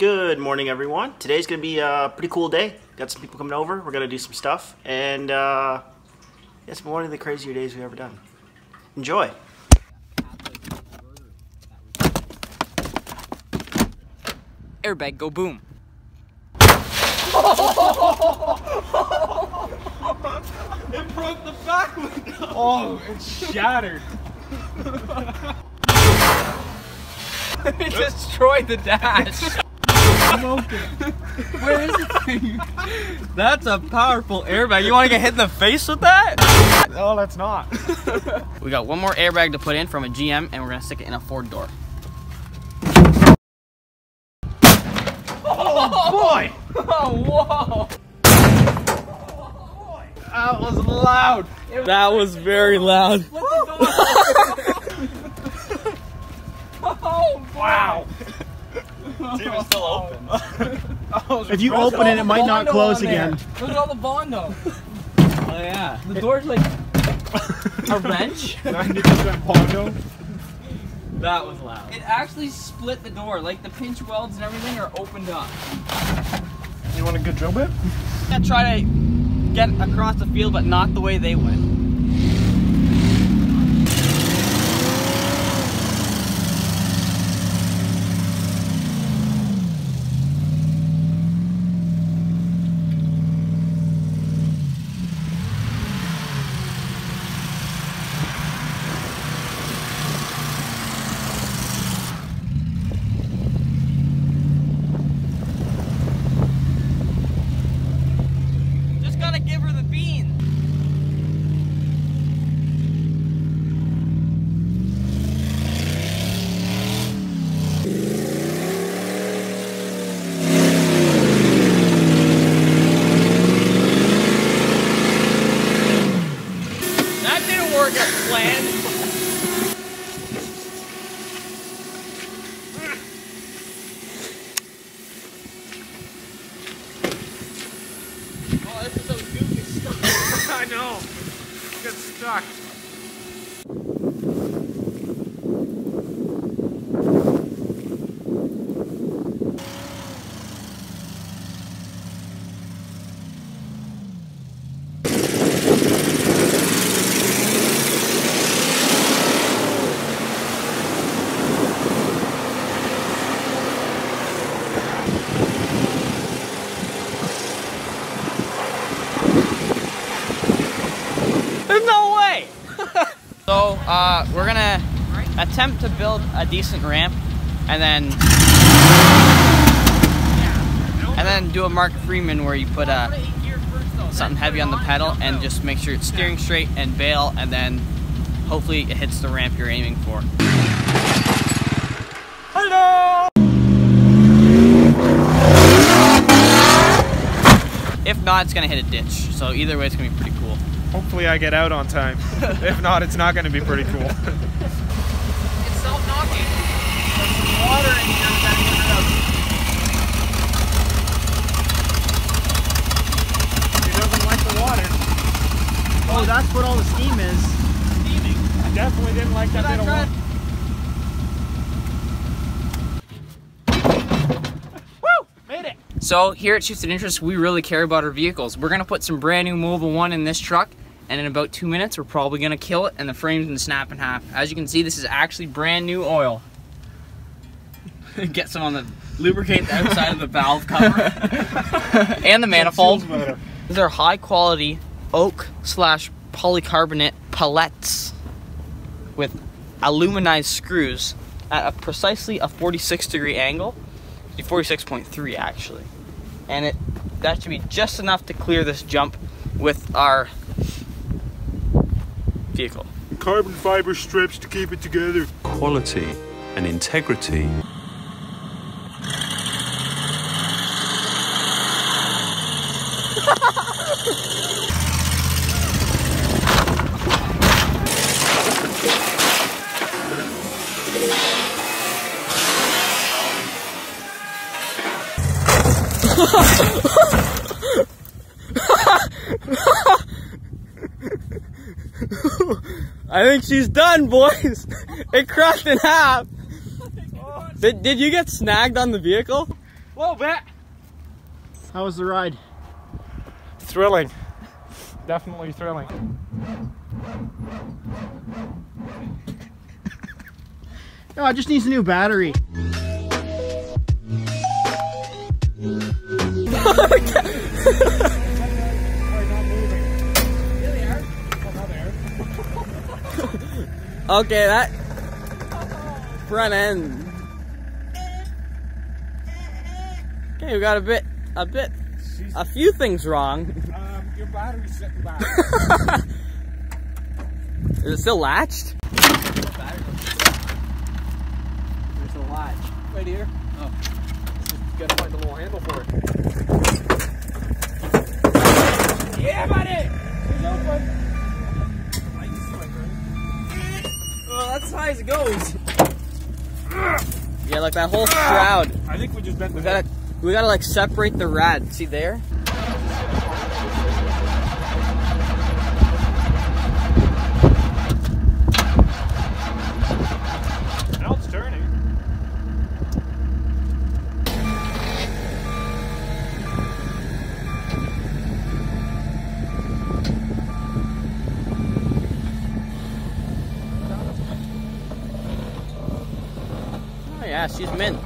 Good morning, everyone. Today's gonna be a pretty cool day. Got some people coming over. We're gonna do some stuff, and it's one of the crazier days we've ever done. Enjoy. Airbag, go boom. It broke the back window. Oh, it shattered. It destroyed the dash. Where is the thing? That's a powerful airbag. You want to get hit in the face with that? No, that's not. We got one more airbag to put in from a GM, and we're gonna stick it in a Ford door. Oh boy! Oh, whoa! That was loud. That was very loud. Oh wow! See if it's still open. If you open it, it might not close again. Look at all the Bondo. Oh yeah. The door's like a wrench. 90% Bondo. That was loud. It actually split the door. Like the pinch welds and everything are opened up. You want a good drill bit? I'm gonna try to get across the field, but not the way they went. Give her the bean. That didn't work as planned. Oh, this is so goofy stuff. I know. Get stuck. There's no way! So, we're gonna attempt to build a decent ramp and then do a Mark Freeman where you put something heavy on the pedal and just make sure it's steering straight and bail, and then hopefully it hits the ramp you're aiming for. Hello! If not, it's gonna hit a ditch. So either way, it's gonna be pretty cool. Hopefully I get out on time. If not, it's not going to be pretty cool. It's self-knocking. There's some water in here that He doesn't like the water. Oh, that's what all the steam is. steaming. I definitely didn't like that bit of water. So here at Shifted Interest, we really care about our vehicles. We're gonna put some brand new Mobil 1 in this truck, and in about 2 minutes, we're probably gonna kill it, and the frame's gonna snap in half. As you can see, this is actually brand new oil. Get some on the, lubricate the outside of the valve cover. And the manifold. These are high quality oak/polycarbonate pallets with aluminized screws at precisely a 46-degree angle. 46.3 actually, and that should be just enough to clear this jump with our vehicle. Carbon fiber strips to keep it together. Quality and integrity. I think she's done, boys. It cracked in half. Did you get snagged on the vehicle? little bit. How was the ride? Thrilling. Definitely thrilling. No, it just needs a new battery. Okay, that front end. Okay, we got a few things wrong. Your battery's sitting back. Is it still latched? There's a latch. Right here? Oh. Just gotta find a little handle for it. Yeah, buddy! It's open! Well, that's as high as it goes. Yeah, like that whole shroud. I think we just bent the head. We gotta like separate the rad. See there? Now it's turning. Oh yeah, she's mint.